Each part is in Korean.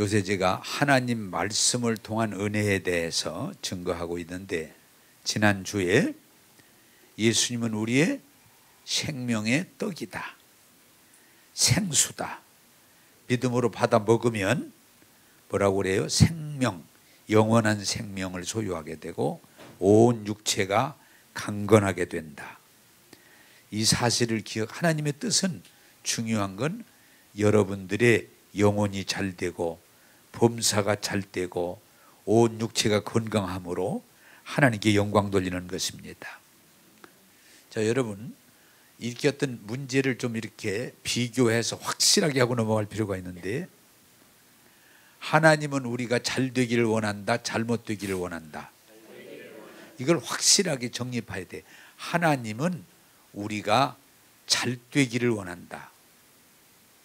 요새 제가 하나님 말씀을 통한 은혜에 대해서 증거하고 있는데, 지난주에 예수님은 우리의 생명의 떡이다, 생수다, 믿음으로 받아 먹으면 뭐라고 그래요? 생명, 영원한 생명을 소유하게 되고 온 육체가 강건하게 된다. 이 사실을 하나님의 뜻은 중요한 건 여러분들의 영혼이 잘 되고 범사가 잘 되고 온 육체가 건강함으로 하나님께 영광 돌리는 것입니다. 자, 여러분, 이렇게 어떤 문제를 좀 이렇게 비교해서 확실하게 하고 넘어갈 필요가 있는데, 하나님은 우리가 잘 되기를 원한다, 잘못 되기를 원한다. 이걸 확실하게 정립해야 돼. 하나님은 우리가 잘 되기를 원한다.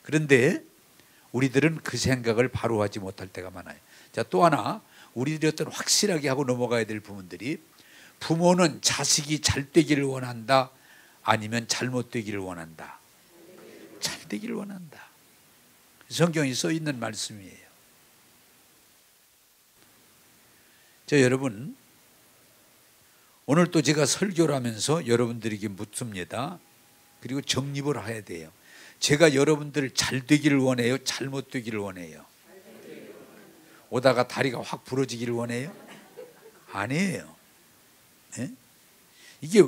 그런데 우리들은 그 생각을 바로 하지 못할 때가 많아요. 자, 또 하나 우리들이 어떤 확실하게 하고 넘어가야 될 부분들이, 부모는 자식이 잘 되기를 원한다, 아니면 잘못 되기를 원한다. 잘 되기를 원한다. 성경에 써 있는 말씀이에요. 자, 여러분, 오늘 또 제가 설교를 하면서 여러분들에게 묻습니다. 그리고 정립을 해야 돼요. 제가 여러분들 잘 되기를 원해요, 잘못 되기를 원해요? 오다가 다리가 확 부러지기를 원해요? 아니에요. 네? 이게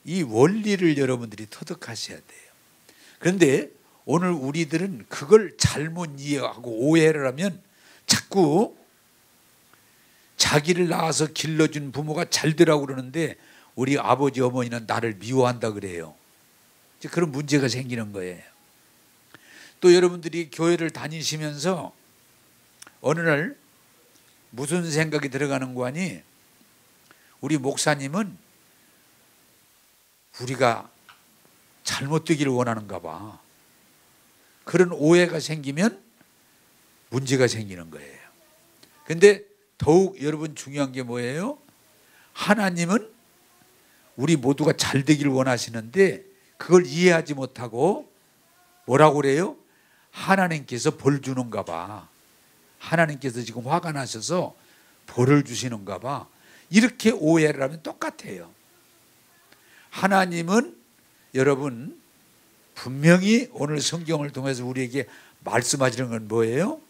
이 원리를 여러분들이 터득하셔야 돼요. 그런데 오늘 우리들은 그걸 잘못 이해하고 오해를 하면 자꾸 자기를 낳아서 길러준 부모가 잘 되라고 그러는데 우리 아버지 어머니는 나를 미워한다 그래요. 그런 문제가 생기는 거예요. 또 여러분들이 교회를 다니시면서 어느 날 무슨 생각이 들어가는 거 아니? 우리 목사님은 우리가 잘못되기를 원하는가 봐. 그런 오해가 생기면 문제가 생기는 거예요. 그런데 더욱 여러분 중요한 게 뭐예요? 하나님은 우리 모두가 잘 되기를 원하시는데 그걸 이해하지 못하고 뭐라고 그래요? 하나님께서 벌 주는가 봐. 하나님께서 지금 화가 나셔서 벌을 주시는가 봐. 이렇게 오해를 하면 똑같아요. 하나님은 여러분 분명히 오늘 성경을 통해서 우리에게 말씀하시는 건 뭐예요?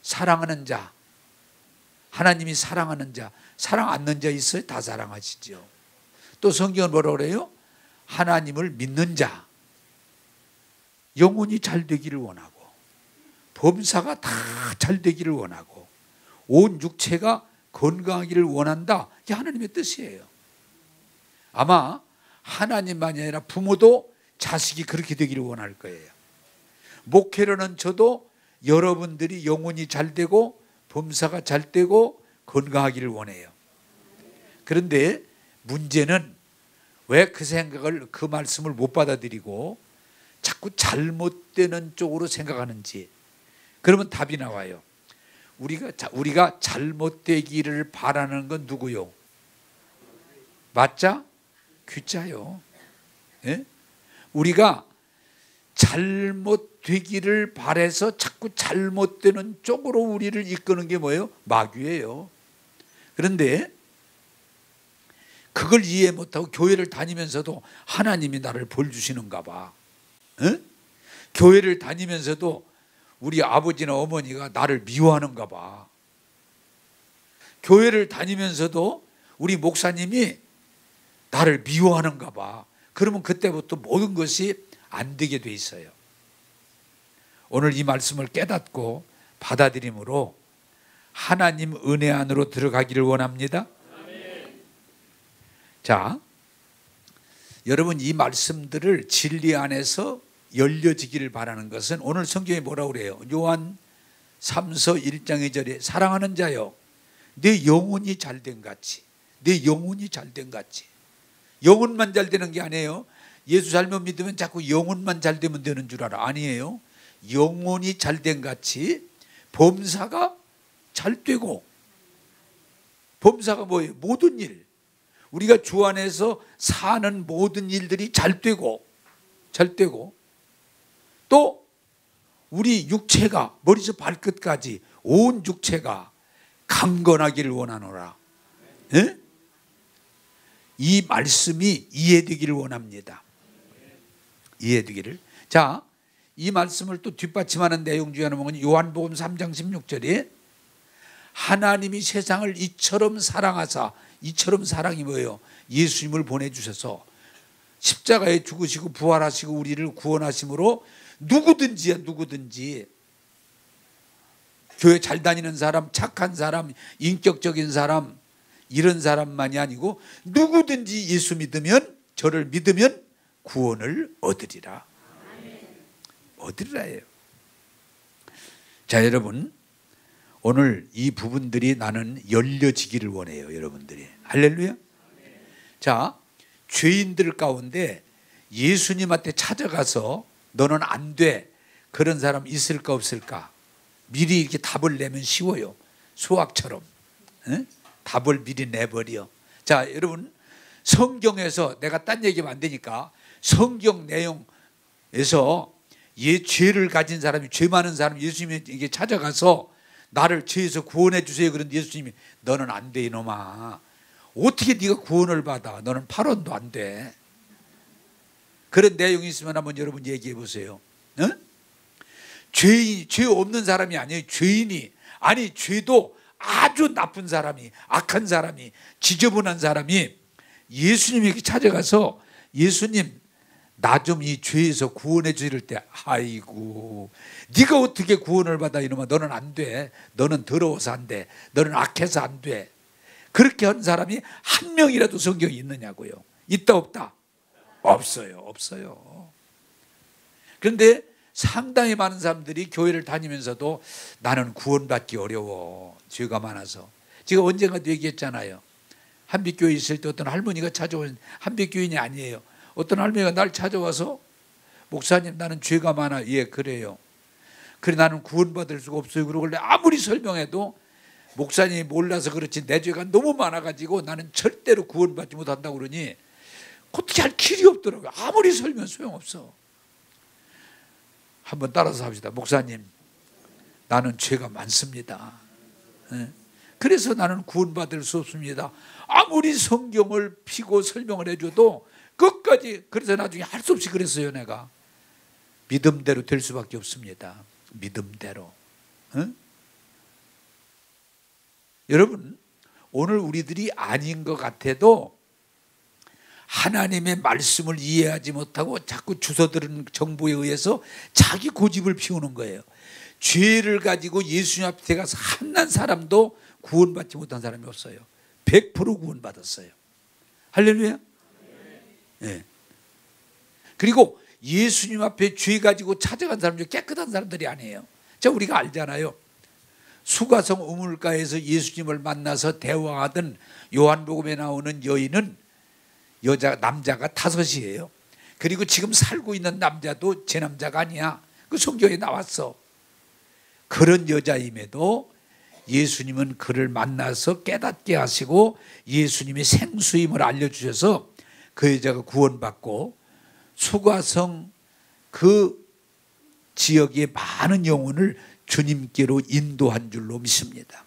사랑하는 자. 하나님이 사랑하는 자, 사랑 않는 자 있어요? 다 사랑하시죠. 또 성경은 뭐라고 그래요? 하나님을 믿는 자, 영혼이 잘 되기를 원하고 범사가 다 잘 되기를 원하고 온 육체가 건강하기를 원한다. 이게 하나님의 뜻이에요. 아마 하나님만이 아니라 부모도 자식이 그렇게 되기를 원할 거예요. 목회로는 저도 여러분들이 영혼이 잘 되고 범사가 잘 되고 건강하기를 원해요. 그런데 문제는 왜 그 생각을, 그 말씀을 못 받아들이고 자꾸 잘못되는 쪽으로 생각하는지. 그러면 답이 나와요. 우리가 잘못되기를 바라는 건 누구요? 맞자? 귀자요. 예? 우리가 잘못되기를 바라서 자꾸 잘못되는 쪽으로 우리를 이끄는 게 뭐예요? 마귀예요. 그런데 그걸 이해 못하고 교회를 다니면서도 하나님이 나를 벌 주시는가 봐. 에? 교회를 다니면서도 우리 아버지나 어머니가 나를 미워하는가 봐. 교회를 다니면서도 우리 목사님이 나를 미워하는가 봐. 그러면 그때부터 모든 것이 안 되게 돼 있어요. 오늘 이 말씀을 깨닫고 받아들임으로 하나님 은혜 안으로 들어가기를 원합니다. 자, 여러분 이 말씀들을 진리 안에서 열려지기를 바라는 것은 오늘 성경에 뭐라고 그래요? 요한 3서 1장 2절에 사랑하는 자여 내 영혼이 잘된 같이, 내 영혼이 잘된 같이. 영혼만 잘 되는 게 아니에요. 예수 잘못 믿으면 자꾸 영혼만 잘 되면 되는 줄 알아. 아니에요. 영혼이 잘된 같이 범사가 잘 되고. 범사가 뭐예요? 모든 일. 우리가 주 안에서 사는 모든 일들이 잘 되고 또 우리 육체가 머리에서 발끝까지 온 육체가 강건하기를 원하노라. 예? 이 말씀이 이해되기를 원합니다. 이해되기를. 자, 이 말씀을 또 뒷받침하는 내용 중에 하나는 요한복음 3장 16절에 하나님이 세상을 이처럼 사랑하사, 이처럼 사랑이 뭐예요? 예수님을 보내주셔서 십자가에 죽으시고 부활하시고 우리를 구원하심으로 누구든지 교회 잘 다니는 사람, 착한 사람, 인격적인 사람, 이런 사람만이 아니고 누구든지 예수 믿으면, 저를 믿으면 구원을 얻으리라. 얻으리라예요. 자, 여러분, 오늘 이 부분들이 나는 열려지기를 원해요. 여러분들이. 할렐루야. 자, 죄인들 가운데 예수님한테 찾아가서 너는 안 돼, 그런 사람 있을까 없을까? 미리 이렇게 답을 내면 쉬워요. 수학처럼. 에? 답을 미리 내버려. 자, 여러분, 성경에서, 내가 딴 얘기하면 안 되니까 성경 내용에서 죄를 가진 사람이, 죄 많은 사람이 예수님에게 찾아가서 나를 죄에서 구원해 주세요. 그런데 예수님이 너는 안 돼, 이놈아. 어떻게 네가 구원을 받아? 너는 8원도 안 돼. 그런 내용이 있으면 한번 여러분 얘기해 보세요. 어? 죄 없는 사람이 아니에요. 죄인이, 아니 죄도 아주 나쁜 사람이, 악한 사람이, 지저분한 사람이 예수님에게 찾아가서 예수님, 나 좀 이 죄에서 구원해 주실 때, 아이고 네가 어떻게 구원을 받아, 이놈아. 너는 안 돼. 너는 더러워서 안 돼. 너는 악해서 안 돼. 그렇게 한 사람이 한 명이라도 성경에 있느냐고요. 있다 없다? 없어요. 없어요. 그런데 상당히 많은 사람들이 교회를 다니면서도 나는 구원받기 어려워, 죄가 많아서. 제가 언젠가도 얘기했잖아요. 한빛교회 있을 때 어떤 할머니가 찾아온, 한빛교인이 아니에요. 어떤 할머니가 날 찾아와서 목사님, 나는 죄가 많아. 예, 그래요. 그래, 나는 구원받을 수가 없어요. 그러고 아무리 설명해도 목사님이 몰라서 그렇지 내 죄가 너무 많아가지고 나는 절대로 구원받지 못한다고 그러니 어떻게 할 길이 없더라고요. 아무리 설명 소용없어. 한번 따라서 합시다. 목사님, 나는 죄가 많습니다. 그래서 나는 구원받을 수 없습니다. 아무리 성경을 피고 설명을 해줘도 끝까지. 그래서 나중에 할 수 없이 그랬어요. 내가 믿음대로 될 수밖에 없습니다. 믿음대로. 여러분, 오늘 우리들이 아닌 것 같아도 하나님의 말씀을 이해하지 못하고 자꾸 주워들은 정보에 의해서 자기 고집을 피우는 거예요. 죄를 가지고 예수님 앞에 가서 한난 사람도 구원받지 못한 사람이 없어요. 100% 구원받았어요. 할렐루야. 네. 그리고 예수님 앞에 죄 가지고 찾아간 사람 중에 깨끗한 사람들이 아니에요. 자, 우리가 알잖아요. 수가성 우물가에서 예수님을 만나서 대화하던 요한복음에 나오는 여인은 남자가 5이에요. 그리고 지금 살고 있는 남자도 제 남자가 아니야. 그 성경에 나왔어. 그런 여자임에도 예수님은 그를 만나서 깨닫게 하시고 예수님의 생수임을 알려주셔서 그 여자가 구원받고 수가성 그 지역의 많은 영혼을 주님께로 인도한 줄로 믿습니다.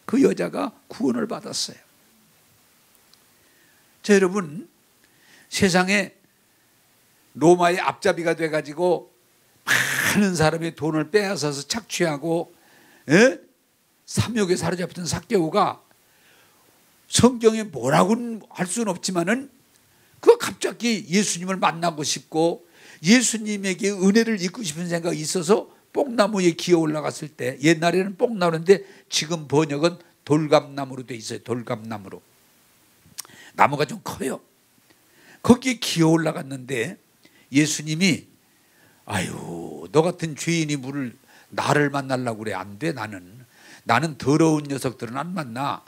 그 여자가 구원을 받았어요. 자, 여러분, 세상에 로마의 앞잡이가 돼가지고 많은 사람의 돈을 빼앗아서 착취하고 삼욕에 사로잡혔던 삭개오가 성경에 뭐라고는 할 수는 없지만은 그 갑자기 예수님을 만나고 싶고 예수님에게 은혜를 입고 싶은 생각이 있어서 뽕나무에 기어 올라갔을 때, 옛날에는 뽕나무인데 지금 번역은 돌감나무로 돼 있어요. 돌감나무로. 나무가 좀 커요. 거기에 기어 올라갔는데 예수님이 아유, 너 같은 죄인이 나를 만나려고 그래. 안 돼. 나는 더러운 녀석들은 안 만나.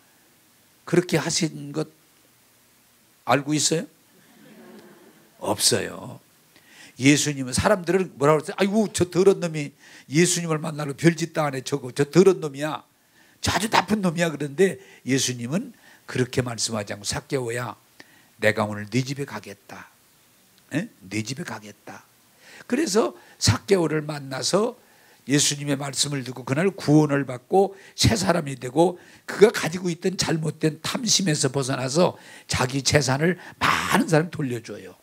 그렇게 하신 것 알고 있어요? 없어요. 예수님은, 사람들은 뭐라고 그랬어요? 아이고, 저 더러운 놈이 예수님을 만나러 별짓도 안 해. 저 더러운 놈이야. 저 아주 나쁜 놈이야. 그런데 예수님은 그렇게 말씀하지 않고 삭개오야, 내가 오늘 네 집에 가겠다. 네 집에 가겠다. 그래서 삭개오를 만나서 예수님의 말씀을 듣고 그날 구원을 받고 새 사람이 되고 그가 가지고 있던 잘못된 탐심에서 벗어나서 자기 재산을 많은 사람이 돌려줘요.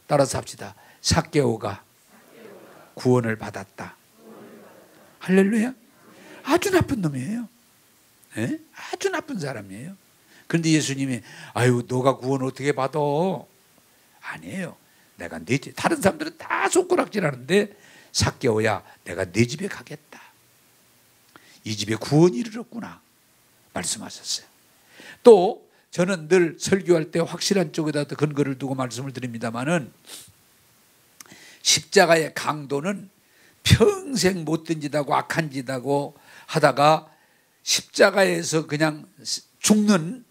따라서 합시다. 삭개오가 구원을 받았다. 할렐루야. 아주 나쁜 놈이에요. 네? 아주 나쁜 사람이에요. 그런데 예수님이 아유 너가 구원 어떻게 받아? 아니에요. 내가 네 집, 다른 사람들은 다 손가락질하는데 삭개오야 내가 네 집에 가겠다. 이 집에 구원이 이르렀구나 말씀하셨어요. 또 저는 늘 설교할 때 확실한 쪽에다 근거를 두고 말씀을 드립니다마는 십자가의 강도는 평생 못된 짓하고 악한 짓하고 하다가 십자가에서 그냥 죽는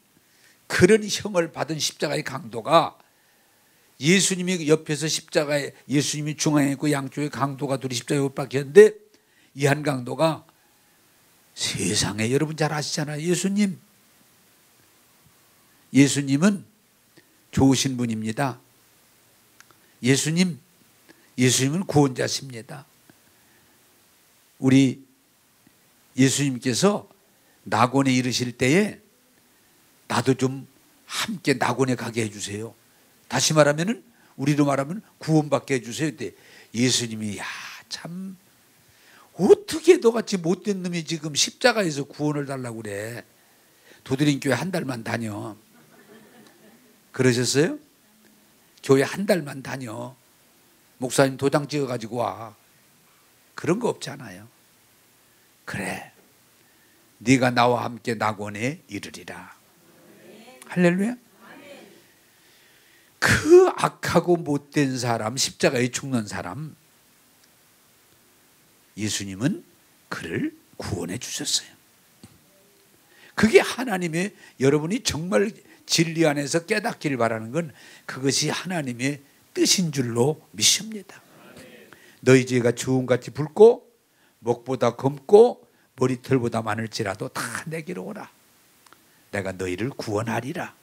그런 형을 받은 십자가의 강도가 예수님이 옆에서 십자가에 예수님이 중앙에 있고 양쪽에 강도가 둘이 십자가에 못 박혔는데 이 한 강도가 세상에 여러분 잘 아시잖아요. 예수님은 좋으신 분입니다. 예수님은 구원자십니다. 우리 예수님께서 낙원에 이르실 때에 나도 좀 함께 낙원에 가게 해주세요. 다시 말하면 우리로 말하면 구원받게 해주세요. 그때 예수님이 야 참 어떻게 너같이 못된 놈이 지금 십자가에서 구원을 달라고 그래. 도드림교회 한 달만 다녀. 그러셨어요? 교회 한 달만 다녀. 목사님 도장 찍어가지고 와. 그런 거 없잖아요. 그래 네가 나와 함께 낙원에 이르리라. 할렐루야. 그 악하고 못된 사람, 십자가에 죽는 사람, 예수님은 그를 구원해 주셨어요. 그게 하나님의, 여러분이 정말 진리 안에서 깨닫기를 바라는 건 그것이 하나님의 뜻인 줄로 믿습니다. 너희 죄가 주홍같이 붉고 목보다 검고 머리털보다 많을지라도 다 내게로 오라. 내가 너희를 구원하리라.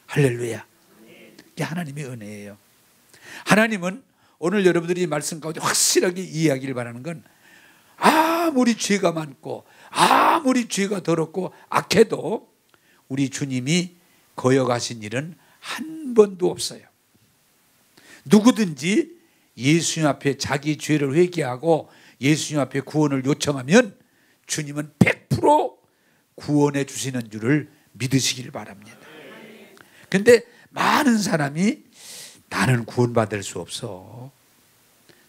할렐루야. 이게 하나님의 은혜예요. 하나님은 오늘 여러분들이 말씀 가운데 확실하게 이해하기를 바라는 건 아무리 죄가 많고 아무리 죄가 더럽고 악해도 우리 주님이 거역하신 일은 한 번도 없어요. 누구든지 예수님 앞에 자기 죄를 회개하고 예수님 앞에 구원을 요청하면 주님은 100% 구원해 주시는 줄을 믿으시길 바랍니다. 그런데 많은 사람이 나는 구원받을 수 없어.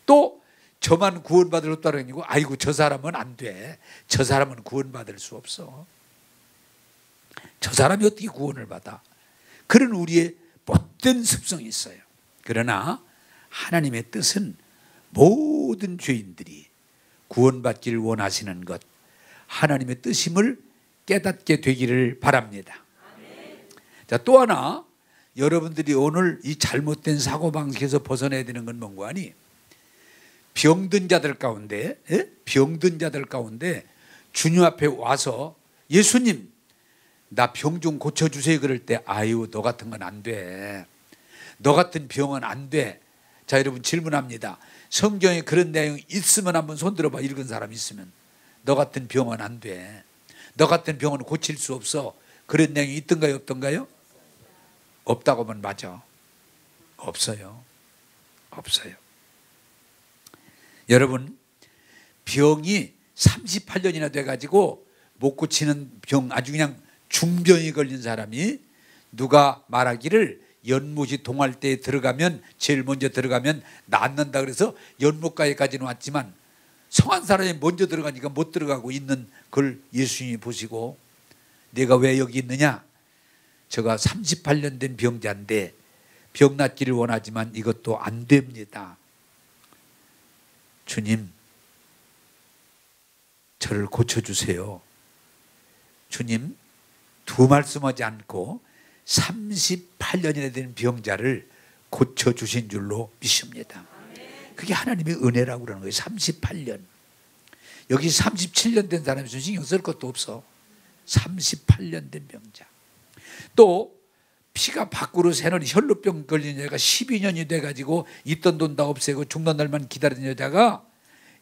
또 저만 구원받을 수 없다는 게 아니고 아이고 저 사람은 안 돼. 저 사람은 구원받을 수 없어. 저 사람이 어떻게 구원을 받아? 그런 우리의 못된 습성이 있어요. 그러나 하나님의 뜻은 모든 죄인들이 구원받기를 원하시는 것, 하나님의 뜻임을 깨닫게 되기를 바랍니다. 자, 또 하나 여러분들이 오늘 이 잘못된 사고방식에서 벗어나야 되는 건 뭔가 하니 병든 자들 가운데 주님 앞에 와서 예수님 나 병 좀 고쳐주세요 그럴 때 아유 너 같은 건 안 돼. 너 같은 병은 안 돼. 자 여러분 질문합니다. 성경에 그런 내용이 있으면 한번 손 들어봐. 읽은 사람 있으면. 너 같은 병은 안 돼. 너 같은 병은 고칠 수 없어. 그런 내용이 있던가요 없던가요? 없다고 하면 맞아. 없어요. 없어요. 여러분 병이 38년이나 돼가지고 못 고치는 병 아주 그냥 중병이 걸린 사람이 누가 말하기를 연못이 동할 때에 들어가면 제일 먼저 들어가면 낫는다 그래서 연못가에까지는 왔지만 성한 사람이 먼저 들어가니까 못 들어가고 있는 걸 예수님이 보시고 내가 왜 여기 있느냐? 제가 38년 된 병자인데 병 낫기를 원하지만 이것도 안 됩니다. 주님 저를 고쳐주세요. 주님 두 말씀하지 않고 38년이나 된 병자를 고쳐주신 줄로 믿습니다. 그게 하나님의 은혜라고 그러는 거예요. 38년. 여기 37년 된 사람이 신경 쓸 것도 없어. 38년 된 병자. 또 피가 밖으로 새는 혈루병 걸린 여자가 12년이 돼가지고 있던 돈 다 없애고 죽는 날만 기다리는 여자가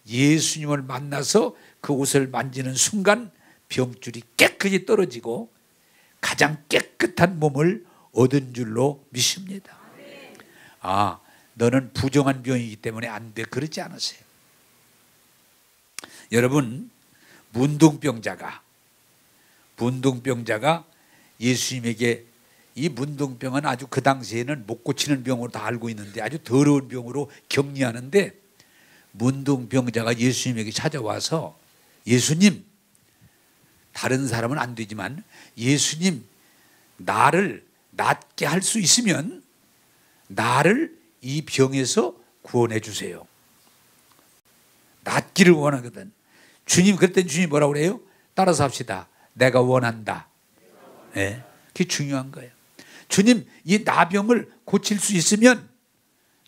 예수님을 만나서 그 옷을 만지는 순간 병줄이 깨끗이 떨어지고 가장 깨끗한 몸을 얻은 줄로 믿습니다. 아, 너는 부정한 병이기 때문에 안 돼, 그러지 않으세요. 여러분, 문둥병자가 예수님에게, 이 문둥병은 아주 그 당시에는 못 고치는 병으로 다 알고 있는데 아주 더러운 병으로 격리하는데, 문둥병자가 예수님에게 찾아와서, 예수님, 다른 사람은 안 되지만 예수님, 나를 낫게 할 수 있으면 나를 이 병에서 구원해 주세요. 낫기를 원하거든. 주님, 그랬더니 주님이 뭐라고 그래요? 따라서 합시다. 내가 원한다. 네, 그게 중요한 거예요. 주님, 이 나병을 고칠 수 있으면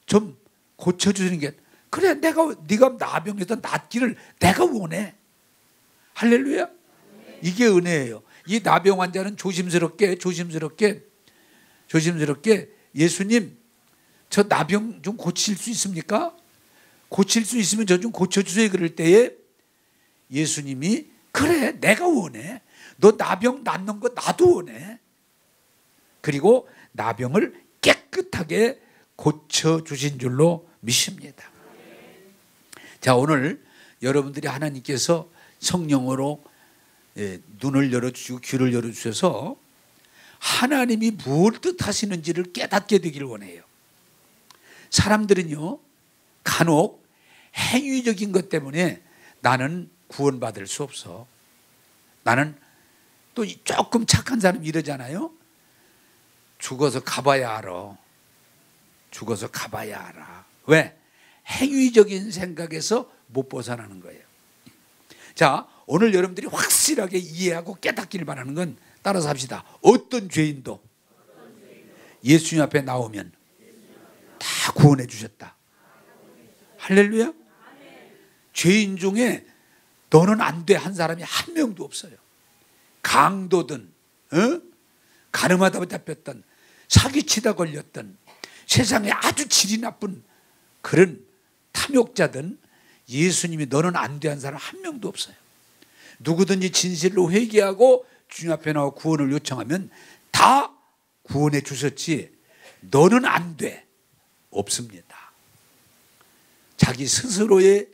좀 고쳐주시는 게, 그래, 네가 나병에서 낫기를 내가 원해. 할렐루야. 이게 은혜예요. 이 나병 환자는 조심스럽게 예수님, 저 나병 좀 고칠 수 있습니까? 고칠 수 있으면 저 좀 고쳐주세요. 그럴 때에 예수님이, 그래, 내가 원해. 너 나병 낫는 거 나도 원해. 그리고 나병을 깨끗하게 고쳐주신 줄로 믿습니다. 자, 오늘 여러분들이 하나님께서 성령으로 눈을 열어주시고 귀를 열어주셔서 하나님이 무엇 뜻하시는지를 깨닫게 되기를 원해요. 사람들은요, 간혹 행위적인 것 때문에 나는 구원받을 수 없어. 나는 또 조금 착한 사람 이러잖아요. 죽어서 가봐야 알아. 죽어서 가봐야 알아. 왜? 행위적인 생각에서 못 벗어나는 거예요. 자, 오늘 여러분들이 확실하게 이해하고 깨닫기를 바라는 건, 따라서 합시다. 어떤 죄인도 예수님 앞에 나오면 다 구원해 주셨다. 할렐루야. 죄인 중에 너는 안 돼 한 사람이 한 명도 없어요. 강도든 가늠하다 잡혔던, 사기치다 걸렸던, 세상에 아주 질이 나쁜 그런 탐욕자든 예수님이 너는 안 돼 한 사람 한 명도 없어요. 누구든지 진실로 회개하고 주님 앞에 나와 구원을 요청하면 다 구원해 주셨지, 너는 안 돼 없습니다. 자기 스스로의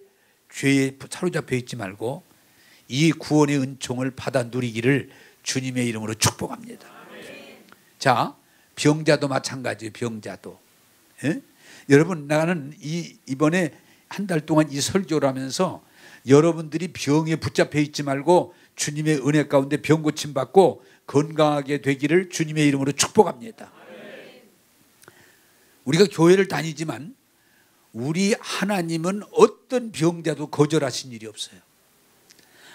죄에 사로잡혀 있지 말고 이 구원의 은총을 받아 누리기를 주님의 이름으로 축복합니다. 자, 병자도 마찬가지예요. 병자도. 예? 여러분, 나는 이번에 한 달 동안 이 설교를 하면서 여러분들이 병에 붙잡혀 있지 말고 주님의 은혜 가운데 병 고침 받고 건강하게 되기를 주님의 이름으로 축복합니다. 우리가 교회를 다니지만 우리 하나님은 어떤 병자도 거절하신 일이 없어요.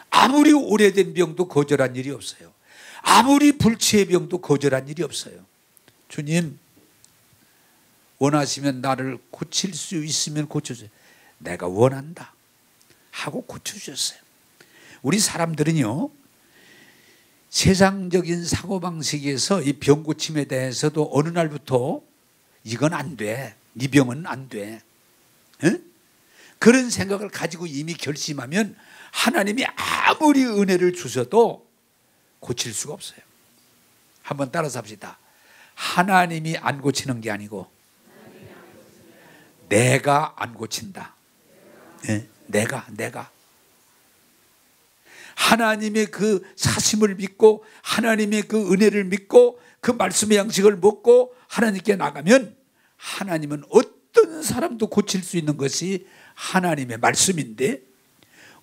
아무리 오래된 병도 거절한 일이 없어요. 아무리 불치의 병도 거절한 일이 없어요. 주님, 원하시면 나를 고칠 수 있으면 고쳐주세요. 내가 원한다 하고 고쳐주셨어요. 우리 사람들은요, 세상적인 사고방식에서 이 병 고침에 대해서도 어느 날부터 이건 안 돼, 이 병은 안 돼, 그런 생각을 가지고 이미 결심하면 하나님이 아무리 은혜를 주셔도 고칠 수가 없어요. 한번 따라서 합시다. 하나님이 안 고치는 게 아니고 내가 안 고친다. 네? 내가 하나님의 그 사심을 믿고 하나님의 그 은혜를 믿고 그 말씀의 양식을 먹고 하나님께 나가면 하나님은 어떤 사람도 고칠 수 있는 것이 하나님의 말씀인데,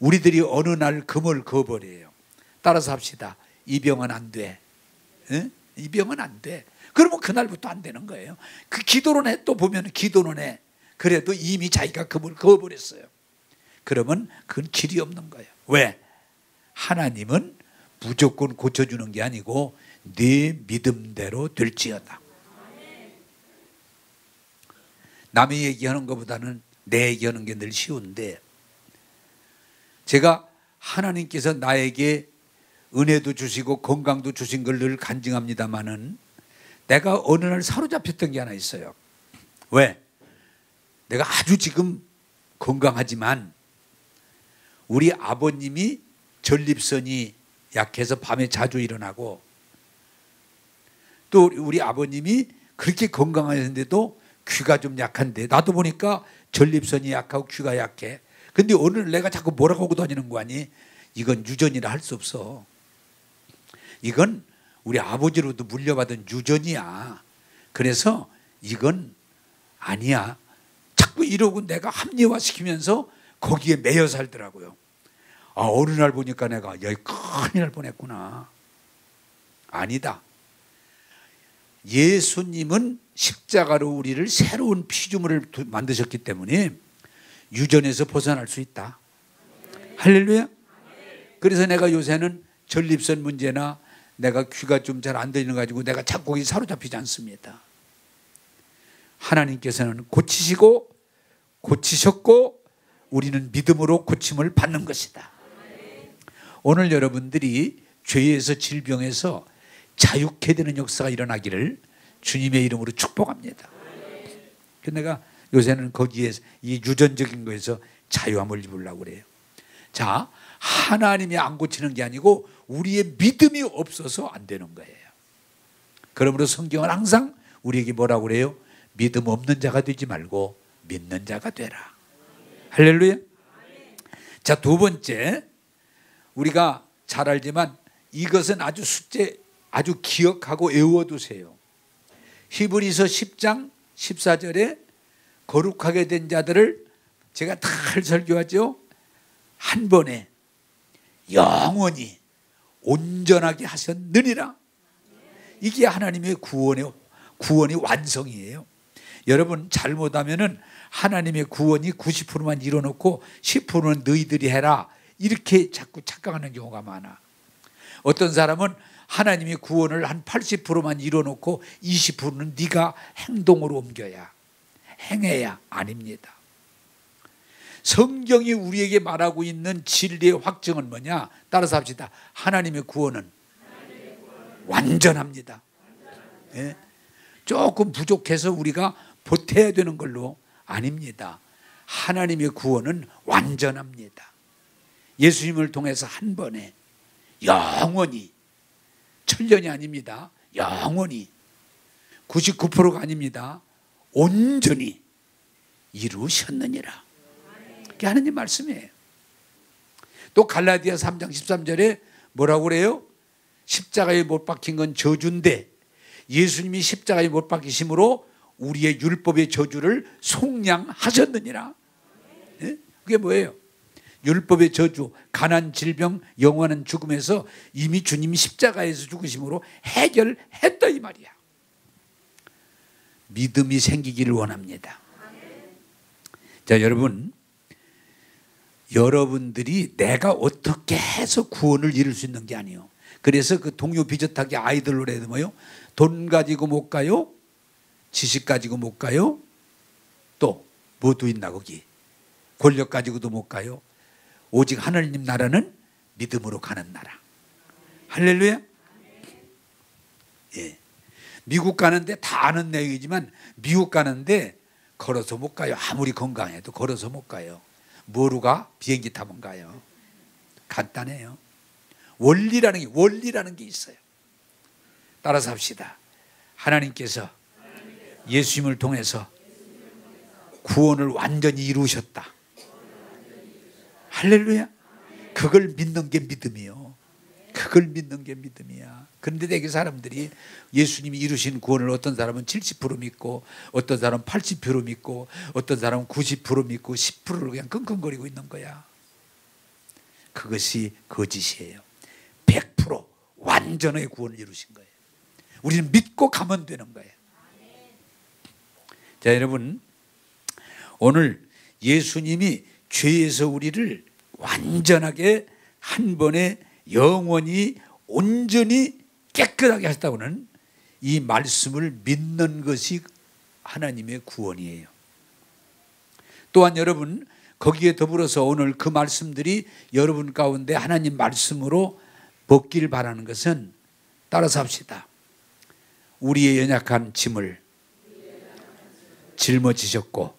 우리들이 어느 날 금을 그어버려요. 따라서 합시다. 이 병은 안 돼. 이 병은 안 돼. 그러면 그날부터 안 되는 거예요. 그 기도는 해. 또 보면 기도는 해. 그래도 이미 자기가 금을 그어버렸어요. 그러면 그건 길이 없는 거예요. 왜? 하나님은 무조건 고쳐주는 게 아니고 네 믿음대로 될지어다. 남의 얘기하는 것보다는 내 얘기하는 게 늘 쉬운데, 제가 하나님께서 나에게 은혜도 주시고 건강도 주신 걸 늘 간증합니다마는 내가 어느 날 사로잡혔던 게 하나 있어요. 왜? 내가 아주 지금 건강하지만 우리 아버님이 전립선이 약해서 밤에 자주 일어나고, 또 우리 아버님이 그렇게 건강하셨는데도 귀가 좀 약한데, 나도 보니까 전립선이 약하고 귀가 약해. 근데 오늘 내가 자꾸 뭐라고 하고 다니는 거 아니? 이건 유전이라 할 수 없어. 이건 우리 아버지로도 물려받은 유전이야. 그래서 이건 아니야. 자꾸 이러고 내가 합리화시키면서 거기에 매여 살더라고요. 어느 날 보니까 내가 여기 큰일 날 뻔했구나. 아니다. 예수님은 십자가로 우리를 새로운 피조물을 만드셨기 때문에 유전에서 벗어날 수 있다. 할렐루야. 그래서 내가 요새는 전립선 문제나 내가 귀가 좀 잘 안 들리는 가지고 내가 자꾸 거기 사로잡히지 않습니다. 하나님께서는 고치시고 고치셨고 우리는 믿음으로 고침을 받는 것이다. 오늘 여러분들이 죄에서 질병에서 자유케 되는 역사가 일어나기를 주님의 이름으로 축복합니다. 내가 요새는 거기에 이 유전적인 거에서 자유함을 입으려고 그래요. 자, 하나님이 안 고치는 게 아니고 우리의 믿음이 없어서 안 되는 거예요. 그러므로 성경은 항상 우리에게 뭐라고 그래요? 믿음 없는 자가 되지 말고 믿는 자가 되라. 할렐루야. 자, 두 번째, 우리가 잘 알지만 이것은 아주 숙제, 아주 기억하고 외워두세요. 히브리서 10장 14절에 거룩하게 된 자들을 제가 다 설교하죠. 한 번에 영원히 온전하게 하셨느니라. 이게 하나님의 구원의 완성이에요. 여러분, 잘못하면은 하나님의 구원이 90%만 이뤄놓고 10%는 너희들이 해라, 이렇게 자꾸 착각하는 경우가 많아. 어떤 사람은 하나님의 구원을 한 80%만 이뤄놓고 20%는 네가 행동으로 옮겨야, 행해야. 아닙니다. 성경이 우리에게 말하고 있는 진리의 확증은 뭐냐? 따라서 합시다. 하나님의 구원은 완전합니다. 예? 조금 부족해서 우리가 보태야 되는 걸로 아닙니다. 하나님의 구원은 완전합니다. 예수님을 통해서 한 번에 영원히, 천년이 아닙니다. 영원히 99%가 아닙니다. 온전히 이루셨느니라. 그게 하나님 말씀이에요. 또 갈라디아 3장 13절에 뭐라고 그래요? 십자가에 못 박힌 건 저주인데 예수님이 십자가에 못 박히심으로 우리의 율법의 저주를 속량하셨느니라. 네? 그게 뭐예요? 율법의 저주, 가난, 질병, 영원한 죽음에서 이미 주님이 십자가에서 죽으심으로 해결했다, 이 말이야. 믿음이 생기기를 원합니다. 자, 여러분들이 내가 어떻게 해서 구원을 이룰 수 있는 게 아니에요. 그래서 그 동요 비젓하게 아이들 노래도 뭐요? 돈 가지고 못 가요? 지식 가지고 못 가요? 또 뭐도 있나 거기? 권력 가지고도 못 가요? 오직 하나님 나라는 믿음으로 가는 나라. 할렐루야. 예. 미국 가는데 다 아는 내용이지만 미국 가는데 걸어서 못 가요. 아무리 건강해도 걸어서 못 가요. 뭐로 가? 비행기 타면 가요. 간단해요. 원리라는 게 있어요. 따라서 합시다. 하나님께서 예수님을 통해서 구원을 완전히 이루셨다. 할렐루야. 그걸 믿는 게 믿음이요. 그걸 믿는 게 믿음이야. 그런데 대개 사람들이 예수님이 이루신 구원을 어떤 사람은 70% 믿고 어떤 사람은 80% 믿고 어떤 사람은 90% 믿고 10%를 그냥 끙끙거리고 있는 거야. 그것이 거짓이에요. 100% 완전의 구원을 이루신 거예요. 우리는 믿고 가면 되는 거예요. 자, 여러분, 오늘 예수님이 죄에서 우리를 완전하게 한 번에 영원히 온전히 깨끗하게 하셨다고는 이 말씀을 믿는 것이 하나님의 구원이에요. 또한 여러분, 거기에 더불어서 오늘 그 말씀들이 여러분 가운데 하나님 말씀으로 먹기를 바라는 것은, 따라서 합시다. 우리의 연약한 짐을 짊어지셨고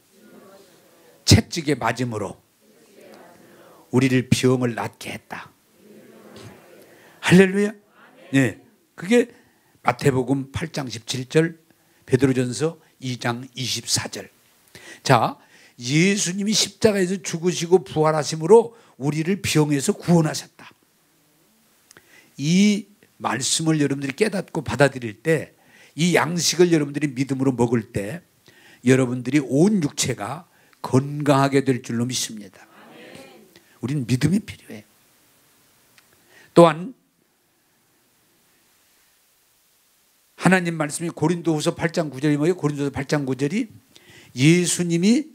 채찍에 맞음으로 우리를 병을 낫게 했다. 할렐루야. 예. 그게 마태복음 8장 17절, 베드로전서 2장 24절. 자, 예수님이 십자가에서 죽으시고 부활하심으로 우리를 병에서 구원하셨다. 이 말씀을 여러분들이 깨닫고 받아들일 때, 이 양식을 여러분들이 믿음으로 먹을 때 여러분들이 온 육체가 건강하게 될 줄로 믿습니다. 우리는 믿음이 필요해. 또한 하나님 말씀이 고린도후서 8장 9절이 뭐예요? 고린도후서 8장 9절이 예수님이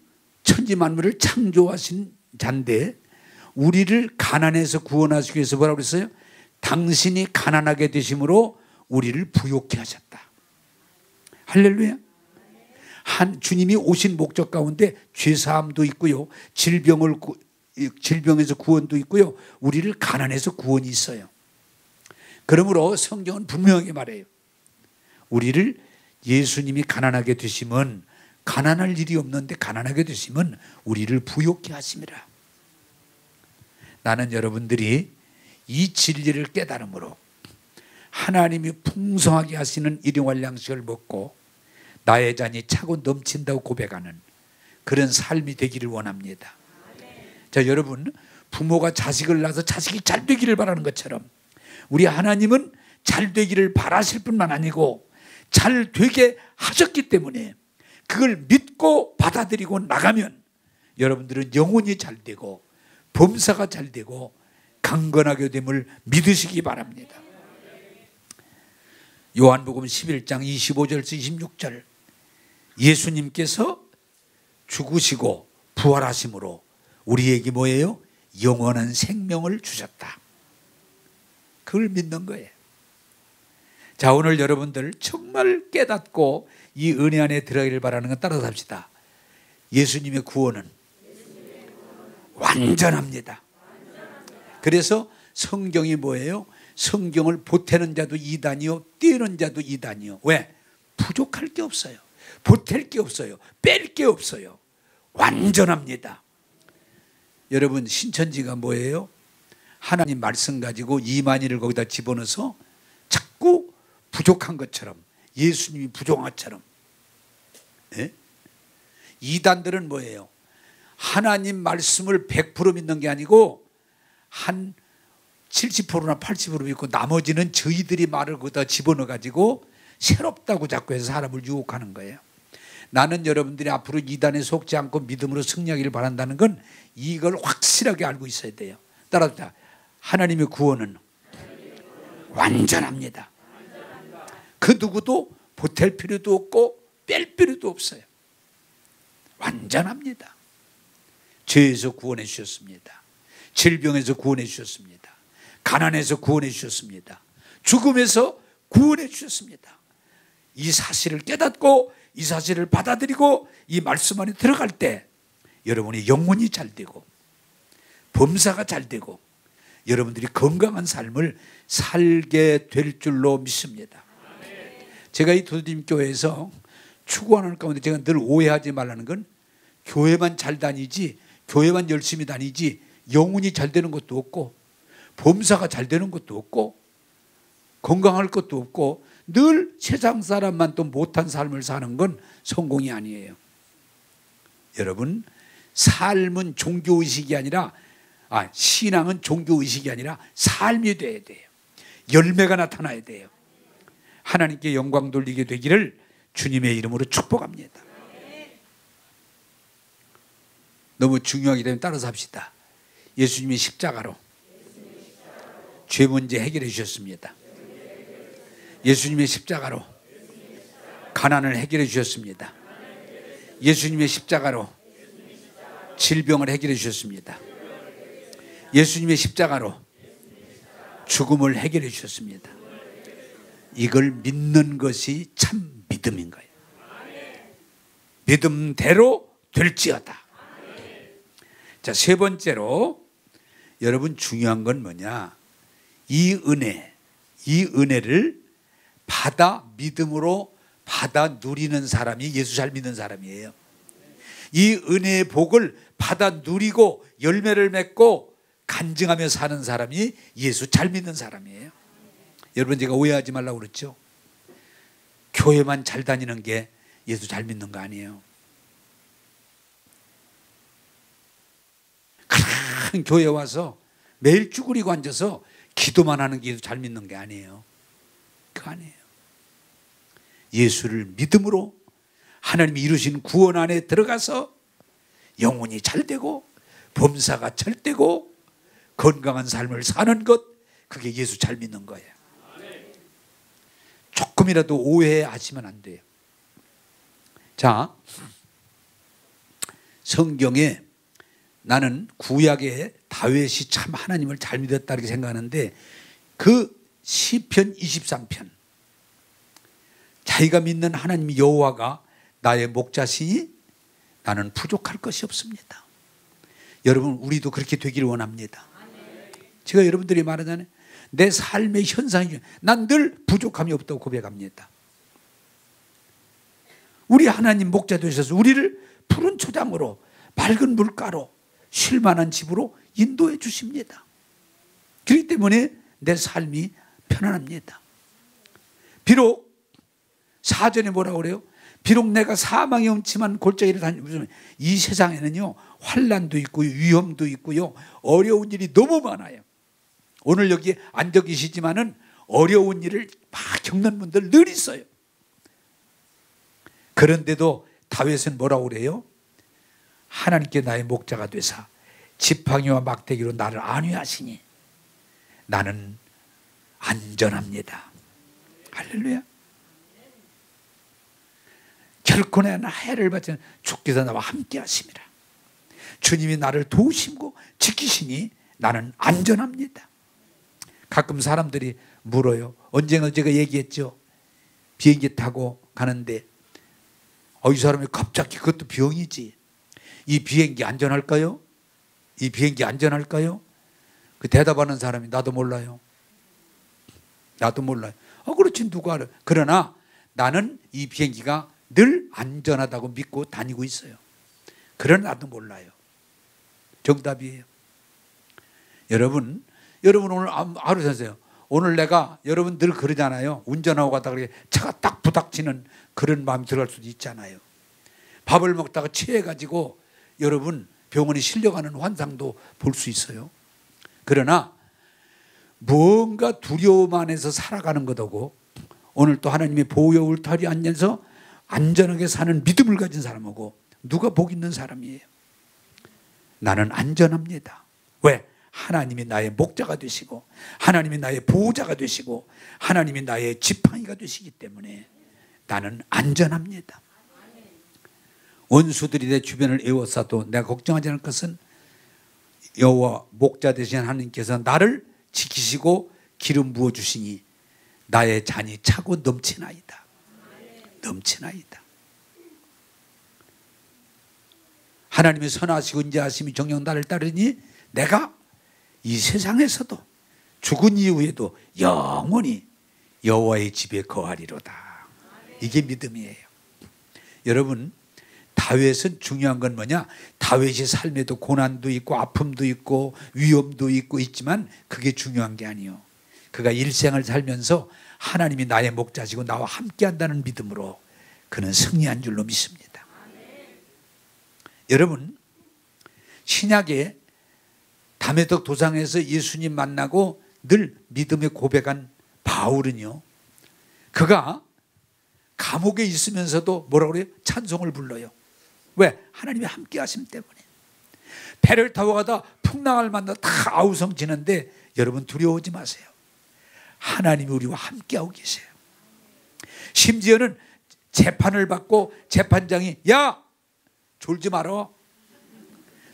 천지 만물을 창조하신 자인데 우리를 가난에서 구원하시기 위해서 뭐라고 그랬어요? 당신이 가난하게 되심으로 우리를 부욕케 하셨다. 할렐루야. 주님이 오신 목적 가운데 죄사함도 있고요, 질병에서 구원도 있고요, 우리를 가난해서 구원이 있어요. 그러므로 성경은 분명하게 말해요. 우리를 예수님이 가난하게 되시면, 가난할 일이 없는데 가난하게 되시면 우리를 부욕케 하심이라. 나는 여러분들이 이 진리를 깨달음으로 하나님이 풍성하게 하시는 일용할 양식을 먹고 나의 잔이 차고 넘친다고 고백하는 그런 삶이 되기를 원합니다. 자, 여러분, 부모가 자식을 낳아서 자식이 잘 되기를 바라는 것처럼 우리 하나님은 잘 되기를 바라실 뿐만 아니고 잘 되게 하셨기 때문에 그걸 믿고 받아들이고 나가면 여러분들은 영혼이 잘 되고 범사가 잘 되고 강건하게 됨을 믿으시기 바랍니다. 요한복음 11장 25절에서 26절, 예수님께서 죽으시고 부활하심으로 우리에게 뭐예요? 영원한 생명을 주셨다. 그걸 믿는 거예요. 자, 오늘 여러분들 정말 깨닫고 이 은혜 안에 들어가기를 바라는 건 따라서 합시다. 예수님의 구원은 완전합니다. 그래서 성경이 뭐예요? 성경을 보태는 자도 이단이요, 떼는 자도 이단이요. 왜? 부족할 게 없어요. 보탤 게 없어요. 뺄 게 없어요. 완전합니다. 여러분, 신천지가 뭐예요? 하나님 말씀 가지고 이만희를 거기다 집어넣어서 자꾸 부족한 것처럼, 예수님이 부족한 것처럼. 예? 이단들은 뭐예요? 하나님 말씀을 100% 믿는 게 아니고 한 70%나 80% 믿고 나머지는 저희들이 말을 거기다 집어넣어 가지고 새롭다고 자꾸 해서 사람을 유혹하는 거예요. 나는 여러분들이 앞으로 이단에 속지 않고 믿음으로 승리하기를 바란다는 건 이걸 확실하게 알고 있어야 돼요. 따라서 하나님의 구원은 완전합니다. 그 누구도 보탤 필요도 없고 뺄 필요도 없어요. 완전합니다. 죄에서 구원해 주셨습니다. 질병에서 구원해 주셨습니다. 가난에서 구원해 주셨습니다. 죽음에서 구원해 주셨습니다. 이 사실을 깨닫고 이 사실을 받아들이고 이 말씀 안에 들어갈 때 여러분의 영혼이 잘 되고 범사가 잘 되고 여러분들이 건강한 삶을 살게 될 줄로 믿습니다. 제가 이 도드림교회에서 추구하는 가운데 제가 늘 오해하지 말라는 건 교회만 잘 다니지, 교회만 열심히 다니지 영혼이 잘 되는 것도 없고 범사가 잘 되는 것도 없고 건강할 것도 없고 늘 세상 사람만 또 못한 삶을 사는 건 성공이 아니에요. 여러분, 삶은 종교의식이 아니라, 신앙은 종교의식이 아니라 삶이 돼야 돼요. 열매가 나타나야 돼요. 하나님께 영광 돌리게 되기를 주님의 이름으로 축복합니다. 너무 중요하기 때문에 따라서 합시다. 예수님이 십자가로 죄 문제 해결해 주셨습니다. 예수님의 십자가로 가난을 해결해 주셨습니다. 예수님의 십자가로 질병을 해결해 주셨습니다. 예수님의 십자가로 죽음을 해결해 주셨습니다. 이걸 믿는 것이 참 믿음인 거예요. 믿음대로 될지어다. 자, 세 번째로 여러분 중요한 건 뭐냐? 이 은혜를 믿음으로 받아 누리는 사람이 예수 잘 믿는 사람이에요. 이 은혜의 복을 받아 누리고 열매를 맺고 간증하며 사는 사람이 예수 잘 믿는 사람이에요. 여러분, 제가 오해하지 말라고 그랬죠. 교회만 잘 다니는 게 예수 잘 믿는 거 아니에요. 큰 교회 와서 매일 쭈그리고 앉아서 기도만 하는 게 예수 잘 믿는 게 아니에요. 그거 아니에요. 예수를 믿음으로 하나님이 이루신 구원 안에 들어가서 영혼이 잘 되고 범사가 잘 되고 건강한 삶을 사는 것, 그게 예수 잘 믿는 거예요. 조금이라도 오해하시면 안 돼요. 자, 성경에 나는 구약의 다윗이 참 하나님을 잘 믿었다 이렇게 생각하는데, 그 시편 23편, 자기가 믿는 하나님 여호와가 나의 목자시니 나는 부족할 것이 없습니다. 여러분, 우리도 그렇게 되기를 원합니다. 제가 여러분들이 말하잖아요. 내 삶의 현상이, 난 늘 부족함이 없다고 고백합니다. 우리 하나님 목자 되셔서 우리를 푸른 초장으로 맑은 물가로 쉴만한 집으로 인도해 주십니다. 그렇기 때문에 내 삶이 편안합니다. 비록 사전에 뭐라고 그래요? 비록 내가 사망의 음침한 골짜기를 다니면, 이 세상에는요 환난도 있고요, 위험도 있고요, 어려운 일이 너무 많아요. 오늘 여기 앉아 계시지만은 어려운 일을 막 겪는 분들 늘 있어요. 그런데도 다윗은 뭐라고 그래요? 하나님께 나의 목자가 되사 지팡이와 막대기로 나를 안위하시니 나는 안전합니다. 할렐루야. 결코 내가 해를 받지는 주께서 나와 함께 하심이라. 주님이 나를 도우시고 지키시니 나는 안전합니다. 가끔 사람들이 물어요. 언젠가 제가 얘기했죠. 비행기 타고 가는데 이 사람이 갑자기, 그것도 병이지, 이 비행기 안전할까요? 이 비행기 안전할까요? 그 대답하는 사람이 나도 몰라요. 나도 몰라요. 그렇지, 누가 알아요. 그러나 나는 이 비행기가 늘 안전하다고 믿고 다니고 있어요. 그러나 나도 몰라요. 정답이에요. 여러분 오늘 하루 세세요. 오늘 내가, 여러분 늘 그러잖아요. 운전하고 가다가 차가 딱 부닥치는 그런 마음이 들어갈 수도 있잖아요. 밥을 먹다가 취해가지고 여러분 병원에 실려가는 환상도 볼 수 있어요. 그러나 뭔가 두려움 안에서 살아가는 것하고 오늘 또 하나님의 보호의 울타리 안에서 안전하게 사는 믿음을 가진 사람하고 누가 복 있는 사람이에요? 나는 안전합니다. 왜? 하나님이 나의 목자가 되시고 하나님이 나의 보호자가 되시고 하나님이 나의 지팡이가 되시기 때문에 나는 안전합니다. 원수들이 내 주변을 에워싸도 내가 걱정하지 않을 것은 여호와 목자 되신 하나님께서 나를 지키시고 기름 부어주시니 나의 잔이 차고 넘치나이다. 넘치나이다. 하나님의 선하시고 인자하심이 정녕 나를 따르니 내가 이 세상에서도 죽은 이후에도 영원히 여호와의 집에 거하리로다. 이게 믿음이에요. 여러분, 다윗은 중요한 건 뭐냐? 다윗의 삶에도 고난도 있고 아픔도 있고 위험도 있고 있지만 그게 중요한 게 아니에요. 그가 일생을 살면서 하나님이 나의 목자시고 나와 함께한다는 믿음으로 그는 승리한 줄로 믿습니다. 여러분, 신약에 다메섹 도상에서 예수님 만나고 늘 믿음의 고백한 바울은요, 그가 감옥에 있으면서도 뭐라고 그래요? 찬송을 불러요. 왜? 하나님이 함께 하심 때문에. 배를 타고 가다 풍랑을 만나 다 아우성지는데 여러분 두려워하지 마세요. 하나님이 우리와 함께하고 계세요. 심지어는 재판을 받고 재판장이 야! 졸지 말어.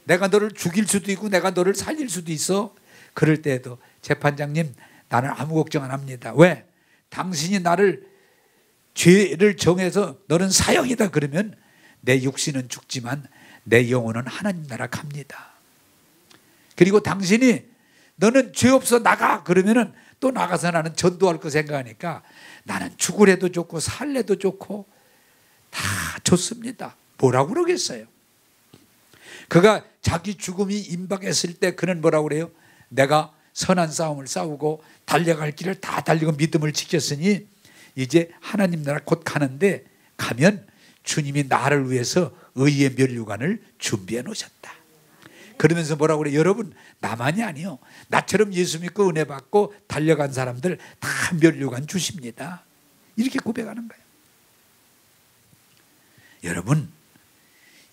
내가 너를 죽일 수도 있고 내가 너를 살릴 수도 있어. 그럴 때에도 재판장님, 나는 아무 걱정 안 합니다. 왜? 당신이 나를 죄를 정해서 너는 사형이다 그러면 내 육신은 죽지만 내 영혼은 하나님 나라 갑니다. 그리고 당신이 너는 죄 없어 나가 그러면은 또 나가서 나는 전도할 거 생각하니까 나는 죽으래도 좋고 살래도 좋고 다 좋습니다. 뭐라고 그러겠어요? 그가 자기 죽음이 임박했을 때 그는 뭐라고 그래요? 내가 선한 싸움을 싸우고 달려갈 길을 다 달리고 믿음을 지켰으니 이제 하나님 나라 곧 가는데 가면 주님이 나를 위해서 의의 면류관을 준비해 놓으셨다. 그러면서 뭐라고 그래요? 여러분, 나만이 아니요, 나처럼 예수 믿고 은혜 받고 달려간 사람들 다 면류관 주십니다. 이렇게 고백하는 거예요. 여러분,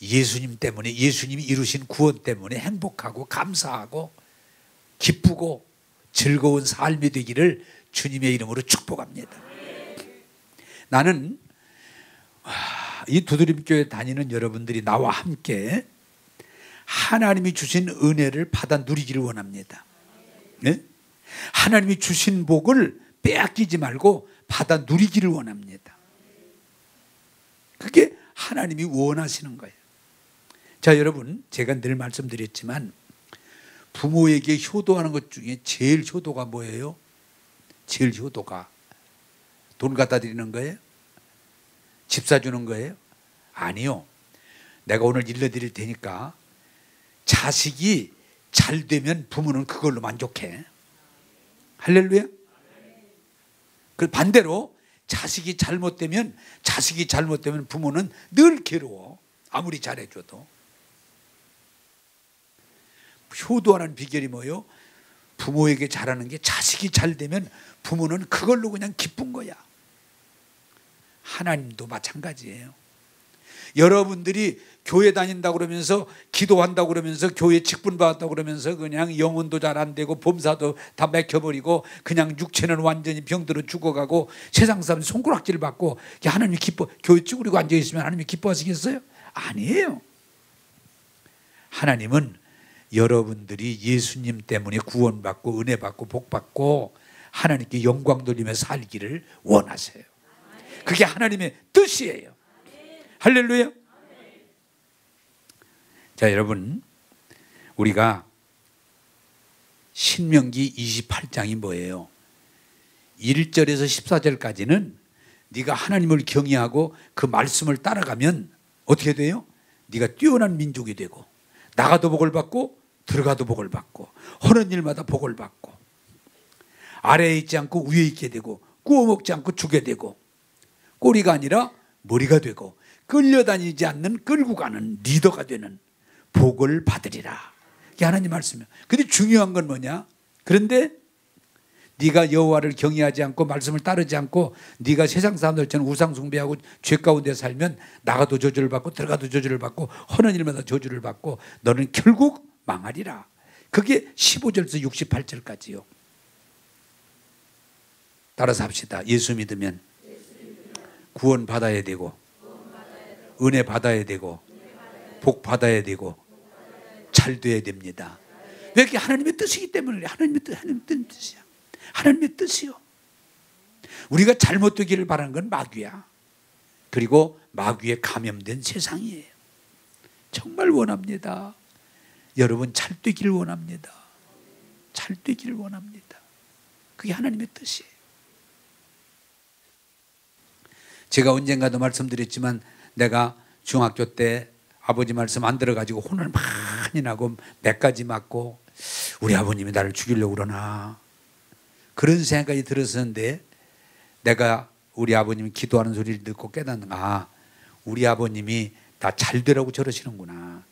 예수님 때문에, 예수님이 이루신 구원 때문에 행복하고 감사하고 기쁘고 즐거운 삶이 되기를 주님의 이름으로 축복합니다. 나는 이 두드림교회 다니는 여러분들이 나와 함께 하나님이 주신 은혜를 받아 누리기를 원합니다. 네? 하나님이 주신 복을 빼앗기지 말고 받아 누리기를 원합니다. 그게 하나님이 원하시는 거예요. 자, 여러분, 제가 늘 말씀드렸지만 부모에게 효도하는 것 중에 제일 효도가 뭐예요? 제일 효도가 돈 갖다 드리는 거예요? 집 사주는 거예요? 아니요. 내가 오늘 일러드릴 테니까 자식이 잘 되면 부모는 그걸로 만족해. 할렐루야. 그 반대로 자식이 잘못되면 부모는 늘 괴로워. 아무리 잘해줘도. 효도하는 비결이 뭐예요? 부모에게 잘하는 게 자식이 잘 되면 부모는 그걸로 그냥 기쁜 거야. 하나님도 마찬가지예요. 여러분들이 교회 다닌다고 그러면서 기도한다고 그러면서 교회 직분 받았다고 그러면서 그냥 영혼도 잘 안 되고 범사도 다 맥혀버리고 그냥 육체는 완전히 병들어 죽어가고 세상 사람 손가락질 받고 하나님이 기뻐, 교회 쭈그리고 앉아있으면 하나님이 기뻐하시겠어요? 아니에요. 하나님은 여러분들이 예수님 때문에 구원받고 은혜 받고 복 받고 하나님께 영광 돌리며 살기를 원하세요. 그게 하나님의 뜻이에요. 할렐루야. 자, 여러분, 우리가 신명기 28장이 뭐예요? 1절에서 14절까지는 네가 하나님을 경외하고 그 말씀을 따라가면 어떻게 돼요? 네가 뛰어난 민족이 되고 나가도 복을 받고 들어가도 복을 받고 하는 일마다 복을 받고 아래에 있지 않고 위에 있게 되고 구워먹지 않고 주게 되고 꼬리가 아니라 머리가 되고 끌려다니지 않는 끌고 가는 리더가 되는 복을 받으리라. 이게 하나님 말씀이에요. 근데 중요한 건 뭐냐? 그런데 네가 여호와를 경외하지 않고 말씀을 따르지 않고 네가 세상 사람들처럼 우상 숭배하고 죄 가운데 살면 나가도 저주를 받고 들어가도 저주를 받고 하는 일마다 저주를 받고 너는 결국 망하리라. 그게 15절에서 68절까지요. 따라서 합시다. 예수 믿으면 구원 받아야 되고 은혜 받아야 되고 복 받아야 되고 잘 돼야 됩니다. 왜? 이렇게 하나님의 뜻이기 때문에. 하나님의 뜻이야. 하나님의 뜻이요. 우리가 잘못되기를 바라는 건 마귀야. 그리고 마귀에 감염된 세상이에요. 정말 원합니다. 여러분 잘 되기를 원합니다. 잘 되기를 원합니다. 그게 하나님의 뜻이에요. 제가 언젠가도 말씀드렸지만 내가 중학교 때 아버지 말씀 안 들어가지고 혼을 많이 나고 몇 가지 맞고 우리 아버님이 나를 죽이려고 그러나 그런 생각이 들었었는데 내가 우리 아버님이 기도하는 소리를 듣고 깨닫는 우리 아버님이 나 잘 되라고 저러시는구나.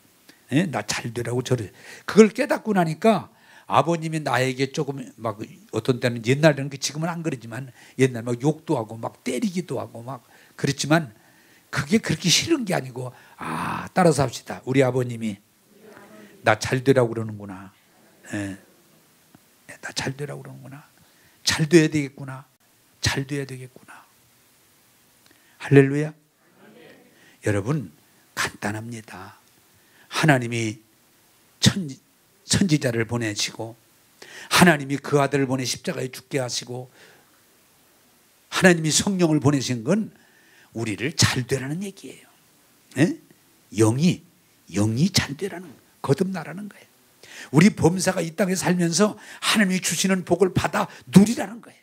나 잘 되라고 저러. 그걸 깨닫고 나니까 아버님이 나에게 조금 막 어떤 때는 옛날에는 지금은 안 그러지만 옛날 막 욕도 하고 막 때리기도 하고 막 그랬지만 그게 그렇게 싫은 게 아니고 따라서 합시다. 우리 아버님이 나 잘 되라고 그러는구나. 나 잘 되라고 그러는구나. 잘 돼야 되겠구나. 잘 돼야 되겠구나. 할렐루야. 여러분 간단합니다. 하나님이 선지자를 보내시고 하나님이 그 아들을 보내 십자가에 죽게 하시고 하나님이 성령을 보내신 건 우리를 잘 되라는 얘기예요. 영이 잘 되라는, 거듭나라는 거예요. 우리 범사가 이 땅에 살면서 하나님이 주시는 복을 받아 누리라는 거예요.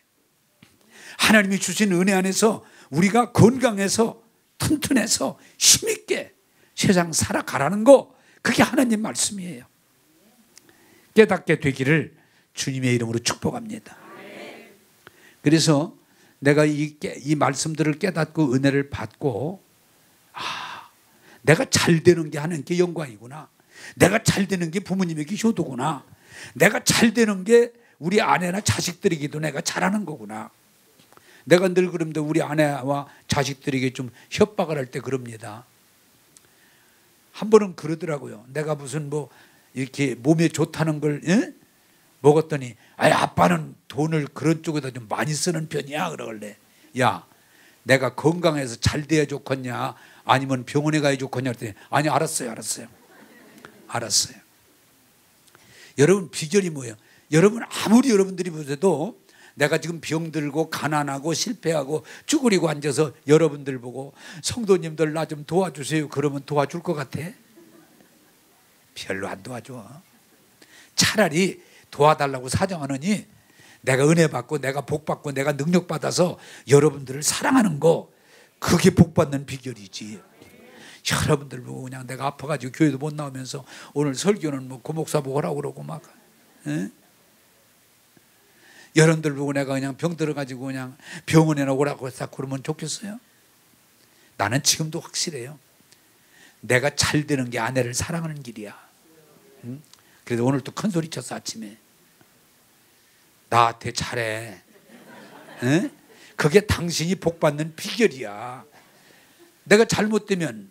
하나님이 주신 은혜 안에서 우리가 건강해서 튼튼해서 힘있게 세상 살아가라는 거, 그게 하나님 말씀이에요. 깨닫게 되기를 주님의 이름으로 축복합니다. 그래서 내가 이 말씀들을 깨닫고 은혜를 받고, 내가 잘 되는 게 하나님께 영광이구나. 내가 잘 되는 게 부모님에게 효도구나. 내가 잘 되는 게 우리 아내나 자식들에게도 내가 잘하는 거구나. 내가 늘 그런데 우리 아내와 자식들에게 좀 협박을 할 때 그럽니다. 한 번은 그러더라고요. 내가 무슨 뭐 이렇게 몸에 좋다는 걸 먹었더니, 아빠는 돈을 그런 쪽에다 좀 많이 쓰는 편이야. 그러길래, 야, 내가 건강해서 잘 돼야 좋겠냐 아니면 병원에 가야 좋겠냐 그랬더니, 아니, 알았어요. 여러분, 비결이 뭐예요? 여러분, 아무리 여러분들이 보셔도 내가 지금 병들고 가난하고 실패하고 쭈그리고 앉아서 여러분들 보고 성도님들 나 좀 도와주세요 그러면 도와줄 것 같아? 별로 안 도와줘. 차라리 도와달라고 사정하느니 내가 은혜 받고 내가 복 받고 내가 능력 받아서 여러분들을 사랑하는 거, 그게 복 받는 비결이지. 여러분들 보고 그냥 내가 아파가지고 교회도 못 나오면서 오늘 설교는 뭐 고목사 보고 하라고 그러고 막, 여러분들 보고 내가 그냥 병 들어가지고 그냥 병원에나 오라고 해서 그러면 좋겠어요? 나는 지금도 확실해요. 내가 잘 되는 게 아내를 사랑하는 길이야. 그래서 오늘 또 큰 소리 쳤어. 아침에 나한테 잘해. 그게 당신이 복 받는 비결이야. 내가 잘못되면,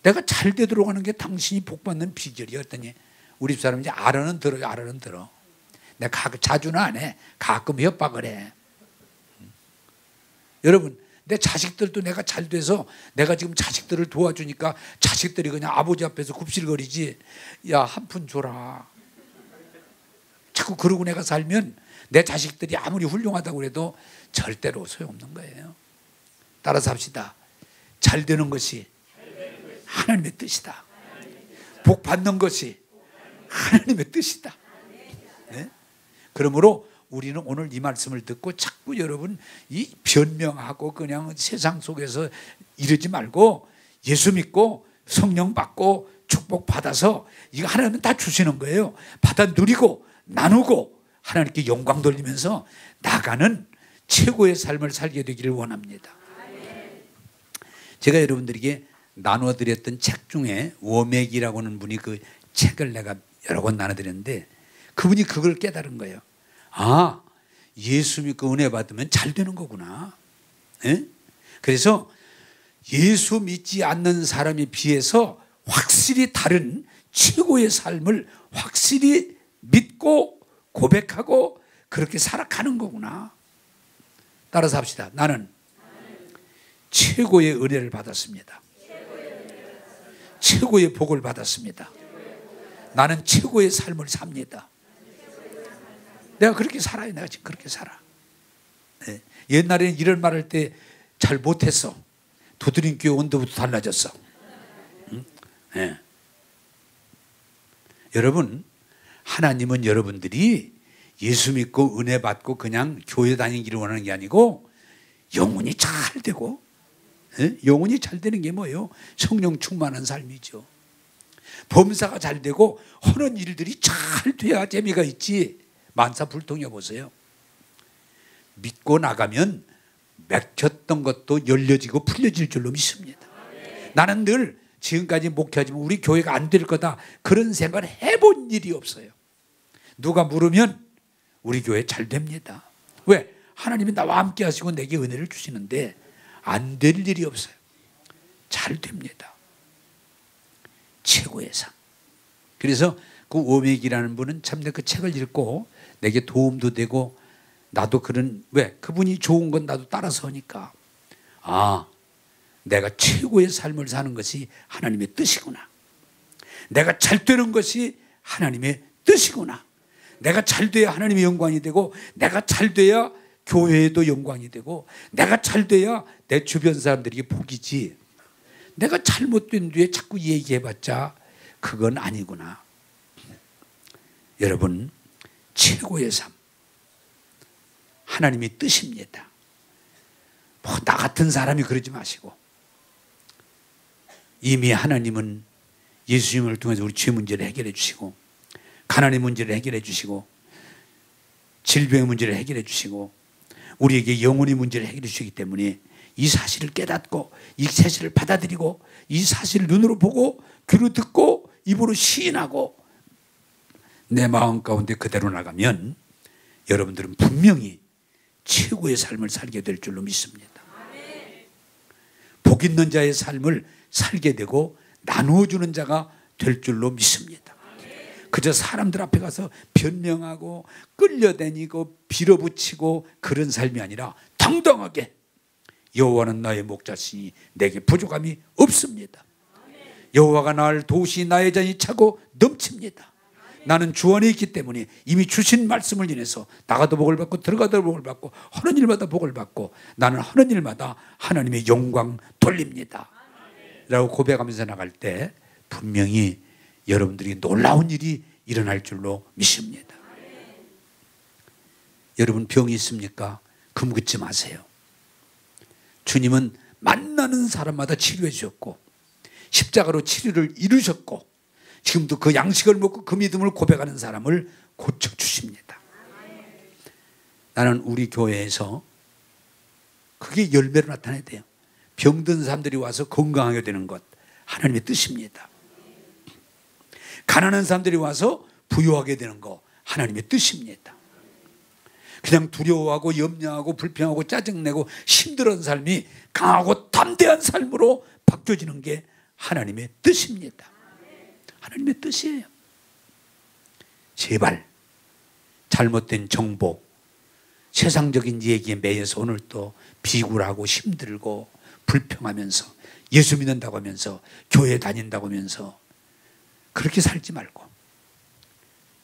내가 잘 되도록 하는 게 당신이 복 받는 비결이야. 그랬더니 우리 집사람이 이제 알아는 들어. 내가 자주는 안 해. 가끔 협박을 해. 여러분, 내 자식들도 내가 잘 돼서 내가 지금 자식들을 도와주니까 자식들이 그냥 아버지 앞에서 굽실거리지, 야, 한 푼 줘라. 자꾸 그러고 내가 살면 내 자식들이 아무리 훌륭하다고 해도 절대로 소용없는 거예요. 따라서 합시다. 잘 되는 것이 하나님의 뜻이다. 복 받는 것이 하나님의 뜻이다. 네? 그러므로 우리는 오늘 이 말씀을 듣고 자꾸 여러분 이 변명하고 그냥 세상 속에서 이러지 말고 예수 믿고 성령 받고 축복 받아서 이거 하나님은 다 주시는 거예요. 받아 누리고 나누고 하나님께 영광 돌리면서 나가는 최고의 삶을 살게 되기를 원합니다. 제가 여러분들에게 나눠드렸던 책 중에 워맥이라고 하는 분이 그 책을 내가 여러 권 나눠드렸는데 그분이 그걸 깨달은 거예요. 예수 믿고 은혜 받으면 잘 되는 거구나. 그래서 예수 믿지 않는 사람에 비해서 확실히 다른 최고의 삶을 확실히 믿고 고백하고 그렇게 살아가는 거구나. 따라서 합시다. 나는 최고의 은혜를 받았습니다. 최고의 복을 받았습니다. 나는 최고의 삶을 삽니다. 내가 그렇게 살아요. 내가 지금 그렇게 살아. 네. 옛날에는 이런 말 할 때 잘 못했어. 두드림교회 온도부터 달라졌어. 네. 여러분, 하나님은 여러분들이 예수 믿고 은혜 받고 그냥 교회 다니기를 원하는 게 아니고 영혼이 잘 되고, 영혼이 잘 되는 게 뭐예요? 성령 충만한 삶이죠. 범사가 잘 되고 하는 일들이 잘 돼야 재미가 있지. 만사불통해 보세요. 믿고 나가면 막혔던 것도 열려지고 풀려질 줄로 믿습니다. 나는 늘 지금까지 목회하지만 우리 교회가 안 될 거다 그런 생각을 해본 일이 없어요. 누가 물으면 우리 교회 잘 됩니다. 왜? 하나님이 나와 함께 하시고 내게 은혜를 주시는데 안 될 일이 없어요. 잘 됩니다. 최고의 삶. 그래서 그 오맥이라는 분은 참 그 책을 읽고 내게 도움도 되고 나도 왜? 그분이 좋은 건 나도 따라서 하니까 내가 최고의 삶을 사는 것이 하나님의 뜻이구나. 내가 잘 되는 것이 하나님의 뜻이구나. 내가 잘 돼야 하나님의 영광이 되고 내가 잘 돼야 교회에도 영광이 되고 내가 잘 돼야 내 주변 사람들에게 복이지. 내가 잘못된 뒤에 자꾸 얘기해봤자 그건 아니구나. 여러분, 최고의 삶 하나님의 뜻입니다. 나 같은 사람이 그러지 마시고 이미 하나님은 예수님을 통해서 우리 죄 문제를 해결해 주시고 가난의 문제를 해결해 주시고 질병의 문제를 해결해 주시고 우리에게 영혼의 문제를 해결해 주시기 때문에 이 사실을 깨닫고 이 사실을 받아들이고 이 사실을 눈으로 보고 귀로 듣고 입으로 시인하고 내 마음 가운데 그대로 나가면 여러분들은 분명히 최고의 삶을 살게 될 줄로 믿습니다. 복 있는 자의 삶을 살게 되고 나누어주는 자가 될 줄로 믿습니다. 그저 사람들 앞에 가서 변명하고 끌려다니고 빌어붙이고 그런 삶이 아니라 당당하게 여호와는 나의 목자시니 내게 부족함이 없습니다. 여호와가 나를 도우시니 나의 잔이 차고 넘칩니다. 나는 주 안에 있기 때문에 이미 주신 말씀을 인해서 나가도 복을 받고 들어가도 복을 받고 하는 일마다 복을 받고 나는 하는 일마다 하나님의 영광 돌립니다 라고 고백하면서 나갈 때 분명히 여러분들이 놀라운 일이 일어날 줄로 믿습니다. 여러분 병이 있습니까? 금긋지 마세요. 주님은 만나는 사람마다 치료해 주셨고 십자가로 치료를 이루셨고 지금도 그 양식을 먹고 그 믿음을 고백하는 사람을 고쳐주십니다. 나는 우리 교회에서 그게 열매로 나타나야 돼요. 병든 사람들이 와서 건강하게 되는 것 하나님의 뜻입니다. 가난한 사람들이 와서 부유하게 되는 것 하나님의 뜻입니다. 그냥 두려워하고 염려하고 불평하고 짜증내고 힘들어하는 삶이 강하고 담대한 삶으로 바뀌어지는 게 하나님의 뜻입니다. 하나님의 뜻이에요. 제발 잘못된 정보, 세상적인 얘기에 매여서 오늘 또 비굴하고 힘들고 불평하면서 예수 믿는다고 하면서 교회 다닌다고 하면서 그렇게 살지 말고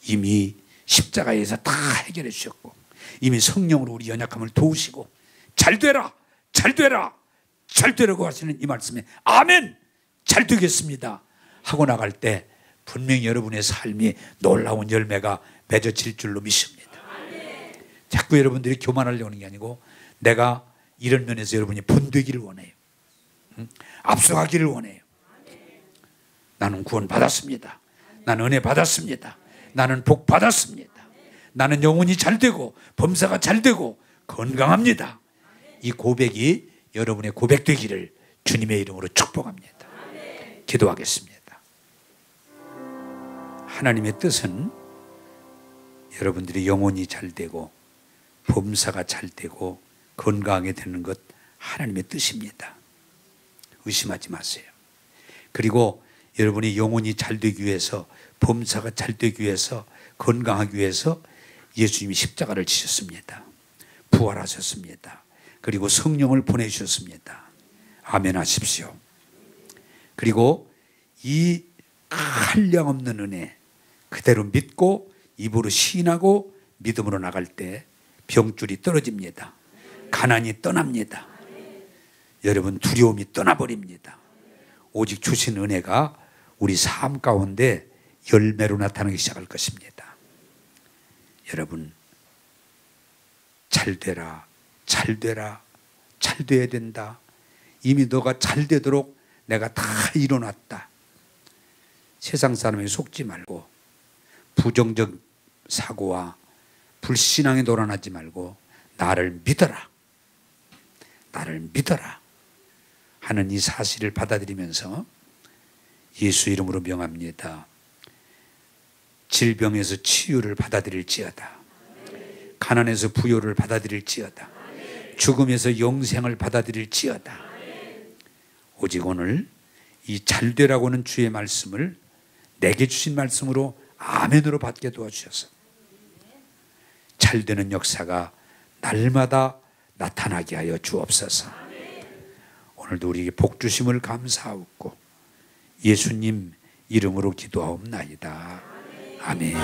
이미 십자가에서 다 해결해 주셨고 이미 성령으로 우리 연약함을 도우시고 잘 되라 잘 되라 잘 되라고 하시는 이 말씀에 아멘 잘 되겠습니다 하고 나갈 때 분명히 여러분의 삶이 놀라운 열매가 맺어질 줄로 믿습니다. 자꾸 여러분들이 교만하려고 하는 게 아니고 내가 이런 면에서 여러분이 본되기를 원해요. 앞서가기를 원해요. 나는 구원 받았습니다. 나는 은혜 받았습니다. 나는 복 받았습니다. 나는 영혼이 잘 되고 범사가 잘 되고 건강합니다. 이 고백이 여러분의 고백 되기를 주님의 이름으로 축복합니다. 기도하겠습니다. 하나님의 뜻은 여러분들이 영혼이 잘 되고 범사가 잘 되고 건강하게 되는 것 하나님의 뜻입니다. 의심하지 마세요. 그리고 여러분이 영혼이 잘 되기 위해서 범사가 잘 되기 위해서 건강하기 위해서 예수님이 십자가를 지셨습니다. 부활하셨습니다. 그리고 성령을 보내주셨습니다. 아멘 하십시오. 그리고 이 한량없는 은혜 그대로 믿고 입으로 시인하고 믿음으로 나갈 때 병줄이 떨어집니다. 가난이 떠납니다. 여러분 두려움이 떠나버립니다. 오직 주신 은혜가 우리 삶 가운데 열매로 나타나기 시작할 것입니다. 여러분 잘 되라 잘 되라 잘 돼야 된다. 이미 너가 잘 되도록 내가 다 이뤄놨다. 세상 사람에 속지 말고 부정적 사고와 불신앙에 놀아나지 말고 나를 믿어라 나를 믿어라 하는 이 사실을 받아들이면서 예수 이름으로 명합니다. 질병에서 치유를 받아들일지어다. 가난에서 부요를 받아들일지어다. 죽음에서 영생을 받아들일지어다. 오직 오늘 이 잘되라고는 주의 말씀을 내게 주신 말씀으로 아멘으로 받게 도와주셔서 잘되는 역사가 날마다 나타나게 하여 주옵소서. 오늘도 우리에게 복 주심을 감사하고 예수님 이름으로 기도하옵나이다. 아멘.